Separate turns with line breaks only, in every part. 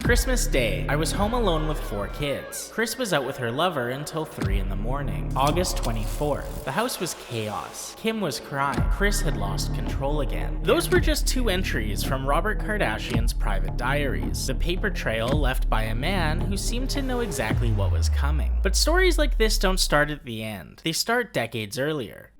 Christmas Day. I was home alone with 4 kids. Kris was out with her lover until 3 in the morning. August 24th. The house was chaos. Kim was crying. Kris had lost control again. Those were just 2 entries from Robert Kardashian's private diaries. The paper trail left by a man who seemed to know exactly what was coming. But stories like this don't start at the end. They start decades earlier.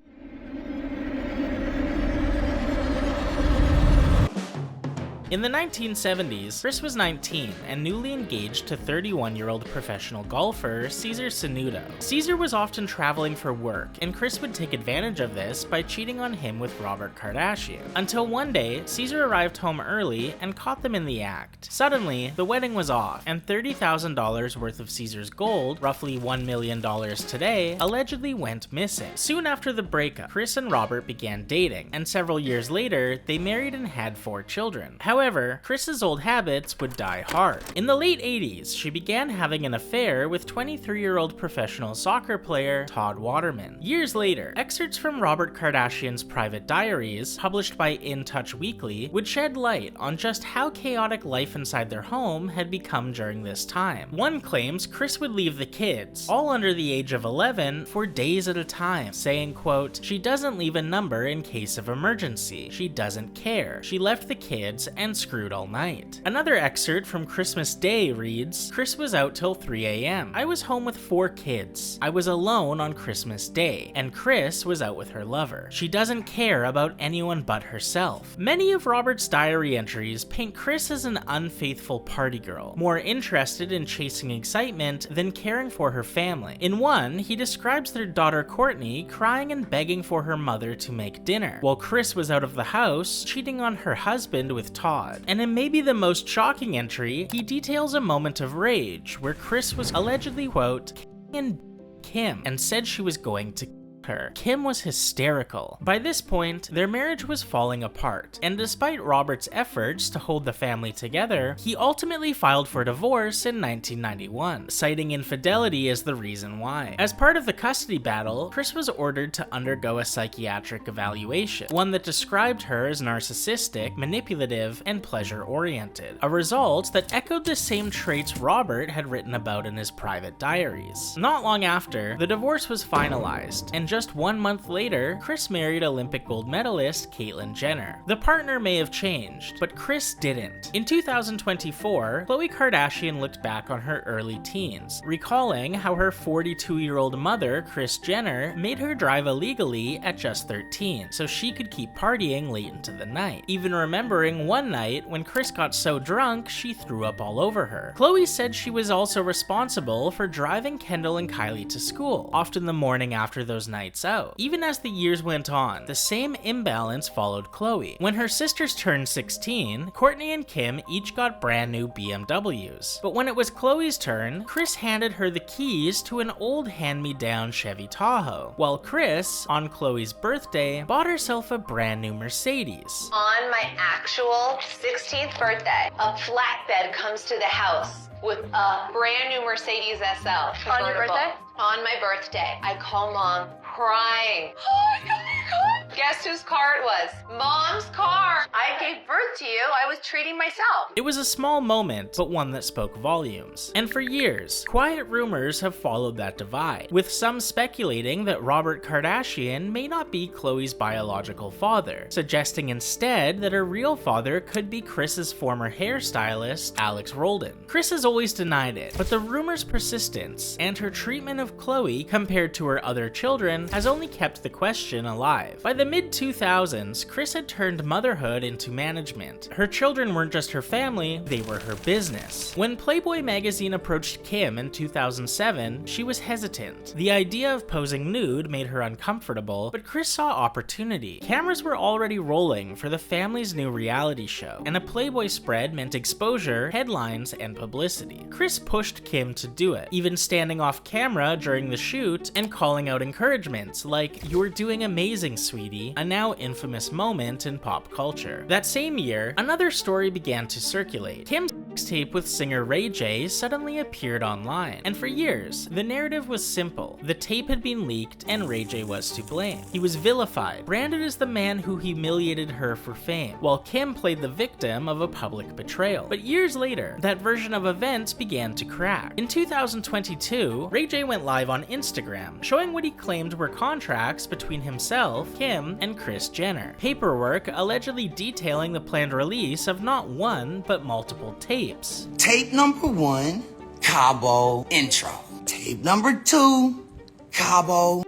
In the 1970s, Kris was 19 and newly engaged to 31-year-old professional golfer Cesar Sanudo. Cesar was often traveling for work, and Kris would take advantage of this by cheating on him with Robert Kardashian. Until one day, Cesar arrived home early and caught them in the act. Suddenly, the wedding was off, and $30,000 worth of Cesar's gold, roughly $1 million today, allegedly went missing. Soon after the breakup, Kris and Robert began dating, and several years later, they married and had 4 children. However, Kris's old habits would die hard. In the late 80s, she began having an affair with 23-year-old professional soccer player Todd Waterman. Years later, excerpts from Robert Kardashian's private diaries, published by In Touch Weekly, would shed light on just how chaotic life inside their home had become during this time. One claims Kris would leave the kids, all under the age of 11, for days at a time, saying, quote, "She doesn't leave a number in case of emergency. She doesn't care. She left the kids and screwed all night." Another excerpt from Christmas Day reads, "Kris was out till 3 a.m. I was home with 4 kids. I was alone on Christmas Day, and Kris was out with her lover. She doesn't care about anyone but herself." Many of Robert's diary entries paint Kris as an unfaithful party girl, more interested in chasing excitement than caring for her family. In one, he describes their daughter Kourtney crying and begging for her mother to make dinner, while Kris was out of the house cheating on her husband with Todd. And in maybe the most shocking entry, he details a moment of rage where Kris was allegedly, quote, "kissing Kim and said she was going to her. Kim was hysterical." By this point, their marriage was falling apart, and despite Robert's efforts to hold the family together, he ultimately filed for divorce in 1991, citing infidelity as the reason why. As part of the custody battle, Kris was ordered to undergo a psychiatric evaluation, one that described her as narcissistic, manipulative, and pleasure-oriented, a result that echoed the same traits Robert had written about in his private diaries. Not long after, the divorce was finalized, and just 1 month later, Kris married Olympic gold medalist Caitlyn Jenner. The partner may have changed, but Kris didn't. In 2024, Khloé Kardashian looked back on her early teens, recalling how her 42-year-old mother, Kris Jenner, made her drive illegally at just 13, so she could keep partying late into the night, even remembering one night when Kris got so drunk she threw up all over her. Khloé said she was also responsible for driving Kendall and Kylie to school, often the morning after those nights out. Even as the years went on, the same imbalance followed Khloé. When her sisters turned 16, Kourtney and Kim each got brand new BMWs. But when it was Khloé's turn, Kris handed her the keys to an old hand-me-down Chevy Tahoe, while Kris, on Khloé's birthday, bought herself a brand new Mercedes.
On my actual 16th birthday, a flatbed comes to the house with a brand new Mercedes SL.
On your birthday?
On my birthday. I call mom crying. Oh my God. Guess whose car it was? Mom's car.
I gave birth to you. I was treating myself.
It was a small moment, but one that spoke volumes. And for years, quiet rumors have followed that divide, with some speculating that Robert Kardashian may not be Khloé's biological father, suggesting instead that her real father could be Kris's former hairstylist, Alex Roldan. Kris has always denied it, but the rumor's persistence and her treatment of Khloé compared to her other children has only kept the question alive. By the mid-2000s, Kris had turned motherhood into management. Her children weren't just her family, they were her business. When Playboy magazine approached Kim in 2007, she was hesitant. The idea of posing nude made her uncomfortable, but Kris saw opportunity. Cameras were already rolling for the family's new reality show, and a Playboy spread meant exposure, headlines, and publicity. Kris pushed Kim to do it, even standing off camera during the shoot and calling out encouragements like, "You're doing amazing, sweetie," a now infamous moment in pop culture. That same year, another story began to circulate. Kim Tape with singer Ray J suddenly appeared online, and for years, the narrative was simple. The tape had been leaked and Ray J was to blame. He was vilified, branded as the man who humiliated her for fame, while Kim played the victim of a public betrayal. But years later, that version of events began to crack. In 2022, Ray J went live on Instagram, showing what he claimed were contracts between himself, Kim, and Kris Jenner. Paperwork allegedly detailing the planned release of not one, but multiple tapes.
Tape number 1, Cabo intro. Tape number 2, Cabo.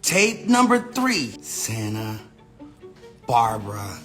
Tape number 3, Santa Barbara.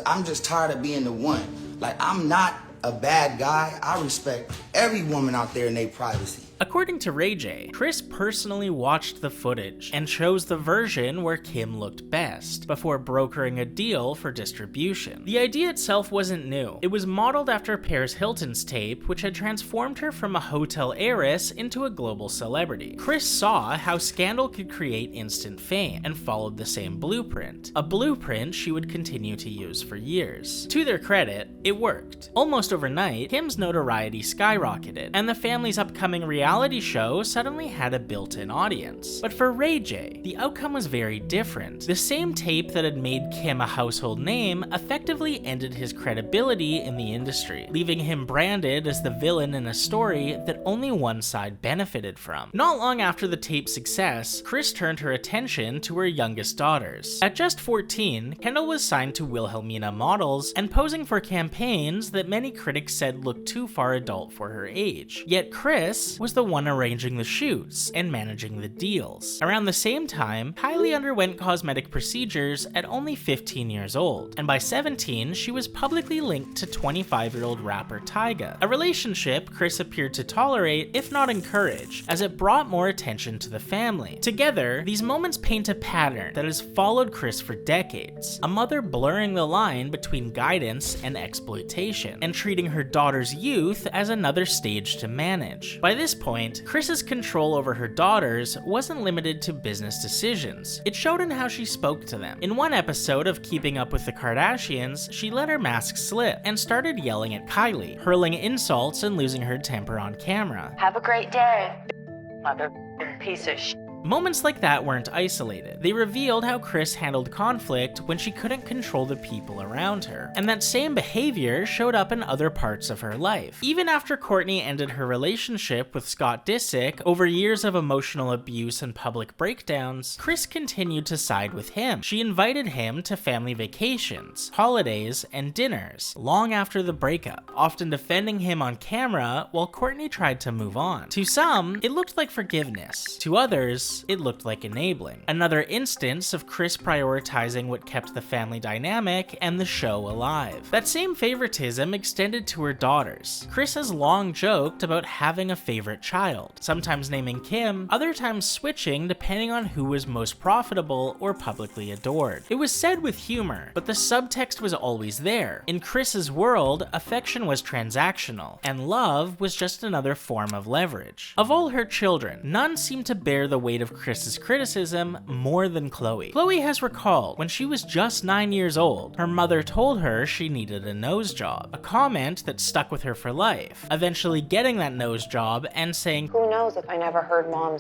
I'm just tired of being the one. Like, I'm not a bad guy. I respect every woman out there in their privacy.
According to Ray J, Kris personally watched the footage and chose the version where Kim looked best, before brokering a deal for distribution. The idea itself wasn't new. It was modeled after Paris Hilton's tape, which had transformed her from a hotel heiress into a global celebrity. Kris saw how scandal could create instant fame, and followed the same blueprint. A blueprint she would continue to use for years. To their credit, it worked. Almost overnight, Kim's notoriety skyrocketed, and the family's upcoming reality show suddenly had a built-in audience. But for Ray J, the outcome was very different. The same tape that had made Kim a household name effectively ended his credibility in the industry, leaving him branded as the villain in a story that only one side benefited from. Not long after the tape's success, Kris turned her attention to her youngest daughters. At just 14, Kendall was signed to Wilhelmina Models and posing for campaigns that many critics said looked too far adult for her age. Yet Kris was the one arranging the shoots and managing the deals. Around the same time, Kylie underwent cosmetic procedures at only 15 years old, and by 17, she was publicly linked to 25-year-old rapper Tyga, a relationship Kris appeared to tolerate, if not encourage, as it brought more attention to the family. Together, these moments paint a pattern that has followed Kris for decades, a mother blurring the line between guidance and exploitation, and treating her daughter's youth as another stage to manage. By this point, Kris's control over her daughters wasn't limited to business decisions. It showed in how she spoke to them. In one episode of Keeping Up with the Kardashians, she let her mask slip and started yelling at Kylie, hurling insults and losing her temper on camera.
Have a great day, mother piece of shit.
Moments like that weren't isolated. They revealed how Kris handled conflict when she couldn't control the people around her. And that same behavior showed up in other parts of her life. Even after Kourtney ended her relationship with Scott Disick over years of emotional abuse and public breakdowns, Kris continued to side with him. She invited him to family vacations, holidays, and dinners long after the breakup, often defending him on camera while Kourtney tried to move on. To some, it looked like forgiveness. To others, it looked like enabling. Another instance of Kris prioritizing what kept the family dynamic and the show alive. That same favoritism extended to her daughters. Kris has long joked about having a favorite child, sometimes naming Kim, other times switching depending on who was most profitable or publicly adored. It was said with humor, but the subtext was always there. In Kris's world, affection was transactional, and love was just another form of leverage. Of all her children, none seemed to bear the weight of Kris's criticism more than Khloé. Khloé has recalled when she was just 9 years old, her mother told her she needed a nose job, a comment that stuck with her for life, eventually getting that nose job and saying,
"Who knows if I never heard mom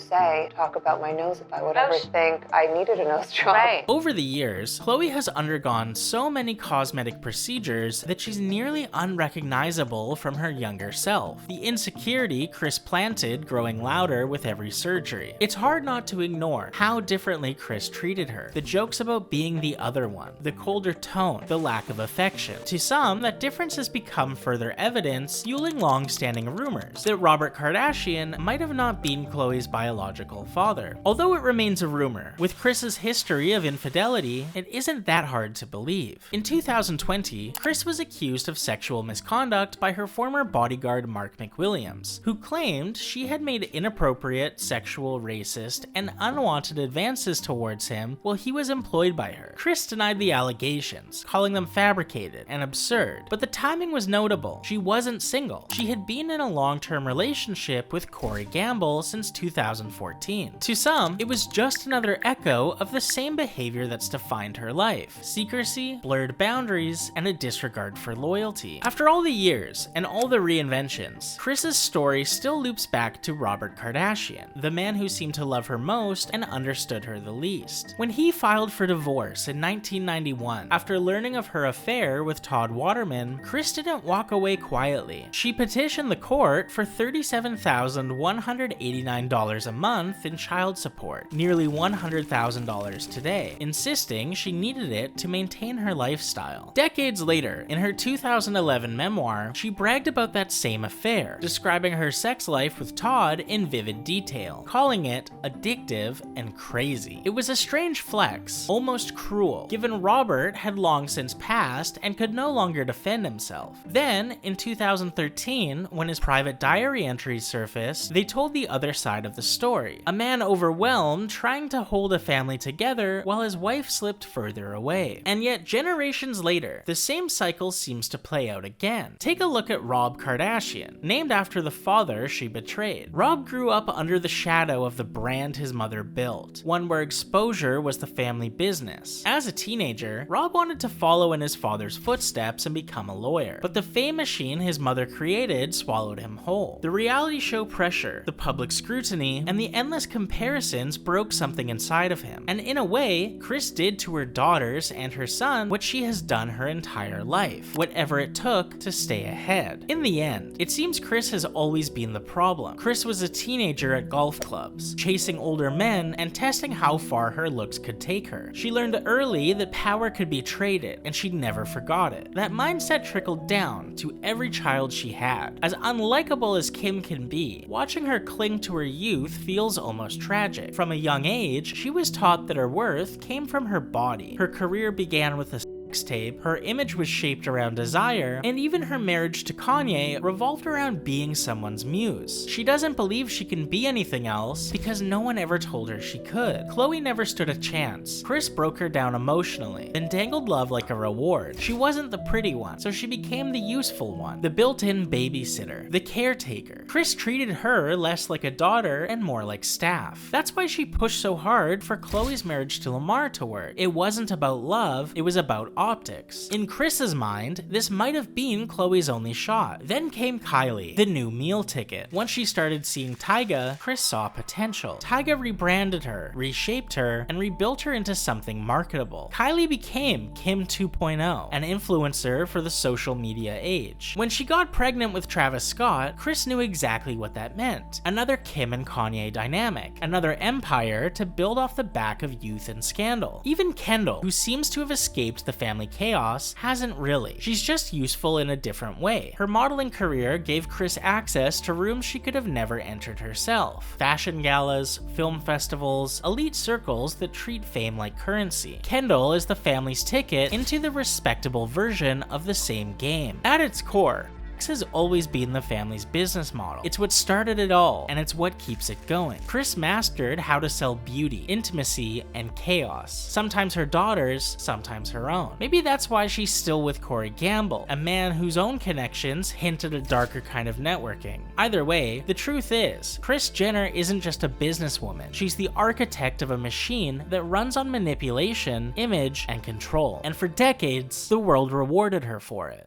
talk about my nose if I would ever think I needed a nose job."
Right.
Over the years, Khloé has undergone so many cosmetic procedures that she's nearly unrecognizable from her younger self. The insecurity Kris planted growing louder with every surgery. It's hard not to ignore how differently Kris treated her. The jokes about being the other one, the colder tone, the lack of affection. To some, that difference has become further evidence, fueling long-standing rumors that Robert Kardashian might have not been Khloé's biological father. Although it remains a rumor, with Kris's history of infidelity, it isn't that hard to believe. In 2020, Kris was accused of sexual misconduct by her former bodyguard Mark McWilliams, who claimed she had made inappropriate, sexual, racist, noticed and unwanted advances towards him while he was employed by her. Kris denied the allegations, calling them fabricated and absurd, but the timing was notable. She wasn't single. She had been in a long-term relationship with Corey Gamble since 2014. To some, it was just another echo of the same behavior that's defined her life: secrecy, blurred boundaries, and a disregard for loyalty. After all the years and all the reinventions, Kris's story still loops back to Robert Kardashian, the man who seemed to love her most and understood her the least. When he filed for divorce in 1991, after learning of her affair with Todd Waterman, Kris didn't walk away quietly. She petitioned the court for $37,189 a month in child support, nearly $100,000 today, insisting she needed it to maintain her lifestyle. Decades later, in her 2011 memoir, she bragged about that same affair, describing her sex life with Todd in vivid detail, calling it addictive and crazy. It was a strange flex, almost cruel, given Robert had long since passed and could no longer defend himself. Then, in 2013, when his private diary entries surfaced, they told the other side of the story. A man overwhelmed trying to hold a family together while his wife slipped further away. And yet, generations later, the same cycle seems to play out again. Take a look at Rob Kardashian, named after the father she betrayed. Rob grew up under the shadow of the brand his mother built, one where exposure was the family business. As a teenager, Rob wanted to follow in his father's footsteps and become a lawyer, but the fame machine his mother created swallowed him whole. The reality show pressure, the public scrutiny, and the endless comparisons broke something inside of him. And in a way, Kris did to her daughters and her son what she has done her entire life, whatever it took to stay ahead. In the end, it seems Kris has always been the problem. Kris was a teenager at golf clubs, chasing older men and testing how far her looks could take her. She learned early that power could be traded, and she never forgot it. That mindset trickled down to every child she had. As unlikable as Kim can be, watching her cling to her youth feels almost tragic. From a young age, she was taught that her worth came from her body. Her career began with a tape, her image was shaped around desire, and even her marriage to Kanye revolved around being someone's muse. She doesn't believe she can be anything else because no one ever told her she could. Khloé never stood a chance. Kris broke her down emotionally, then dangled love like a reward. She wasn't the pretty one, so she became the useful one, the built-in babysitter, the caretaker. Kris treated her less like a daughter and more like staff. That's why she pushed so hard for Khloé's marriage to Lamar to work. It wasn't about love, it was about optics. In Kris's mind, this might have been Khloé's only shot. Then came Kylie, the new meal ticket. Once she started seeing Tyga, Kris saw potential. Tyga rebranded her, reshaped her, and rebuilt her into something marketable. Kylie became Kim 2.0, an influencer for the social media age. When she got pregnant with Travis Scott, Kris knew exactly what that meant. Another Kim and Kanye dynamic, another empire to build off the back of youth and scandal. Even Kendall, who seems to have escaped the family chaos, hasn't really. She's just useful in a different way. Her modeling career gave Kris access to rooms she could have never entered herself. Fashion galas, film festivals, elite circles that treat fame like currency. Kendall is the family's ticket into the respectable version of the same game. At its core, has always been the family's business model. It's what started it all, and it's what keeps it going. Kris mastered how to sell beauty, intimacy, and chaos. Sometimes her daughters, sometimes her own. Maybe that's why she's still with Corey Gamble, a man whose own connections hint at a darker kind of networking. Either way, the truth is, Kris Jenner isn't just a businesswoman. She's the architect of a machine that runs on manipulation, image, and control. And for decades, the world rewarded her for it.